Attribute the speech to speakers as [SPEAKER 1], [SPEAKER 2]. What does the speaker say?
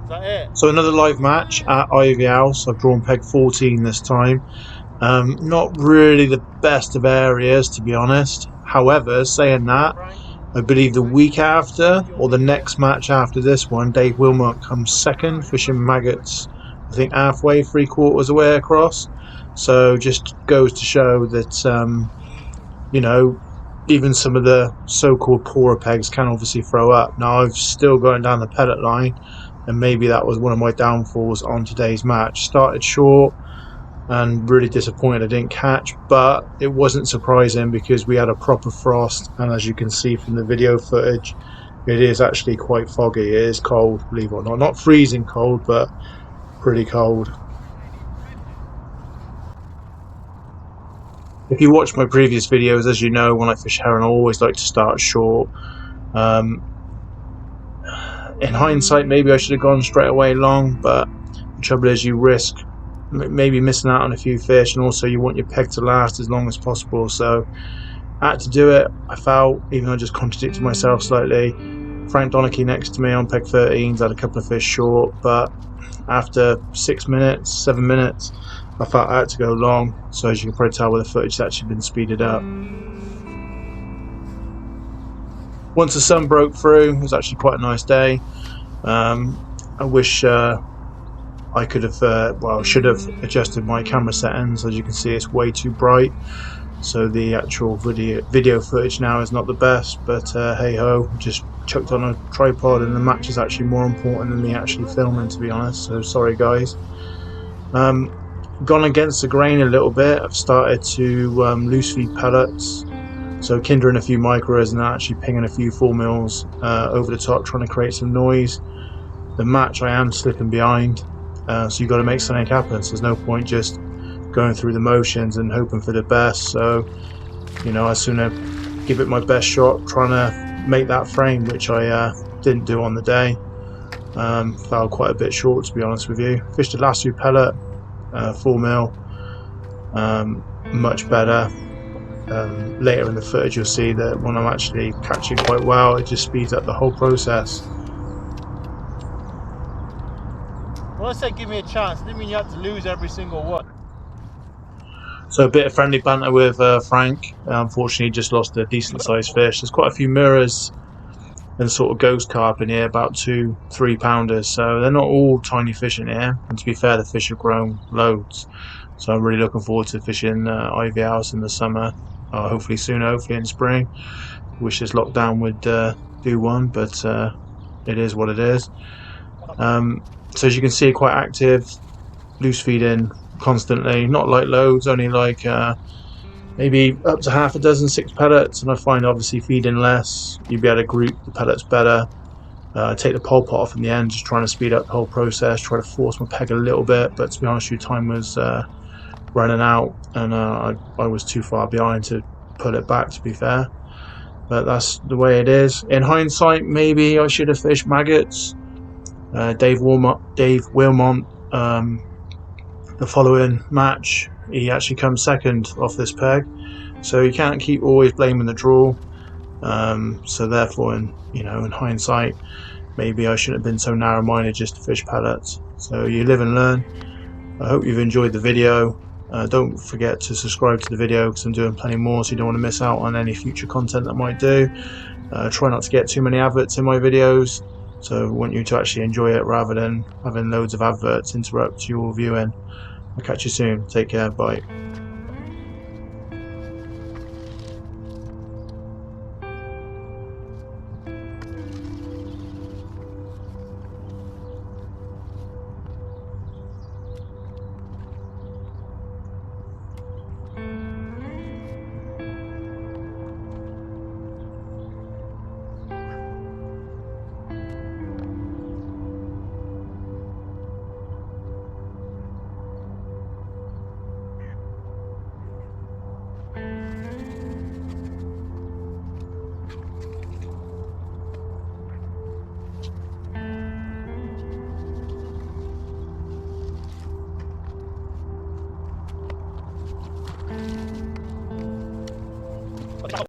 [SPEAKER 1] Is that it?
[SPEAKER 2] So another live match at Ivy House. I've drawn peg 14 this time. Not really the best of areas, to be honest. However, saying that, I believe the week after, or the next match after this one, Dave Wilmot comes second, fishing maggots, I think halfway, 3/4 away across. So just goes to show that, you know, even some of the so-called poorer pegs can obviously throw up. Now, I've still gone down the pellet line, and maybe that was one of my downfalls on today's match. Started short and really disappointed I didn't catch, but it wasn't surprising because we had a proper frost, and as you can see from the video footage, it is actually quite foggy. It is cold, believe it or not. Not freezing cold, but pretty cold. If you watch my previous videos, as you know, when I fish herring, I always like to start short. In hindsight, maybe I should have gone straight away long, but the trouble is you risk maybe missing out on a few fish, and also you want your peg to last as long as possible. So I had to do it. I felt, even though I just contradicted myself slightly, Frank Donachie next to me on peg 13s had a couple of fish short, but after 6 minutes, 7 minutes, I felt I had to go long. So as you can probably tell by the footage, it's actually been speeded up. Once the sun broke through, it was actually quite a nice day. I wish I could have, should have adjusted my camera settings. As you can see, it's way too bright, so the actual video footage now is not the best, but hey ho, just chucked on a tripod, and the match is actually more important than me actually filming, to be honest, so sorry guys. Gone against the grain a little bit. I've started to loose feed pellets, so kindering a few micros and actually pinging a few 4 mils over the top, trying to create some noise. The match I am slipping behind, so you've got to make something happen. So there's no point just going through the motions and hoping for the best. So, you know, I sooner give it my best shot, trying to make that frame, which I didn't do on the day. Fell quite a bit short, to be honest with you. Fished the last few pellet, 4 mil, much better. Later in the footage you'll see that when I'm actually catching quite well, it just speeds up the whole process.
[SPEAKER 1] When I said give me a chance, I didn't mean you had to lose every single one.
[SPEAKER 2] So a bit of friendly banter with Frank. Unfortunately, just lost a decent sized fish. There's quite a few mirrors and sort of ghost carp in here, about 2-3 pounders, so they're not all tiny fish in here, and to be fair, the fish have grown loads, so I'm really looking forward to fishing Ivy House in the summer, hopefully soon, hopefully in spring. Wish this lockdown would do one, but it is what it is. So as you can see, quite active, loose feeding constantly, not like loads, only like maybe up to half a dozen, 6 pellets, and I find obviously feeding less, you'll be able to group the pellets better. Take the pole pot off in the end, just trying to speed up the whole process, try to force my peg a little bit, but to be honest with you, time was running out, and I was too far behind to pull it back, to be fair, but that's the way it is. In hindsight, maybe I should have fished maggots. Dave Wilmot, the following match, he actually comes second off this peg, so you can't keep always blaming the draw. So therefore, in hindsight, maybe I shouldn't have been so narrow-minded just to fish pellets. So you live and learn. I hope you've enjoyed the video. Don't forget to subscribe to the video, because I'm doing plenty more, so you don't want to miss out on any future content that I might do. Try not to get too many adverts in my videos, so I want you to actually enjoy it rather than having loads of adverts interrupt your viewing. I'll catch you soon. Take care. Bye.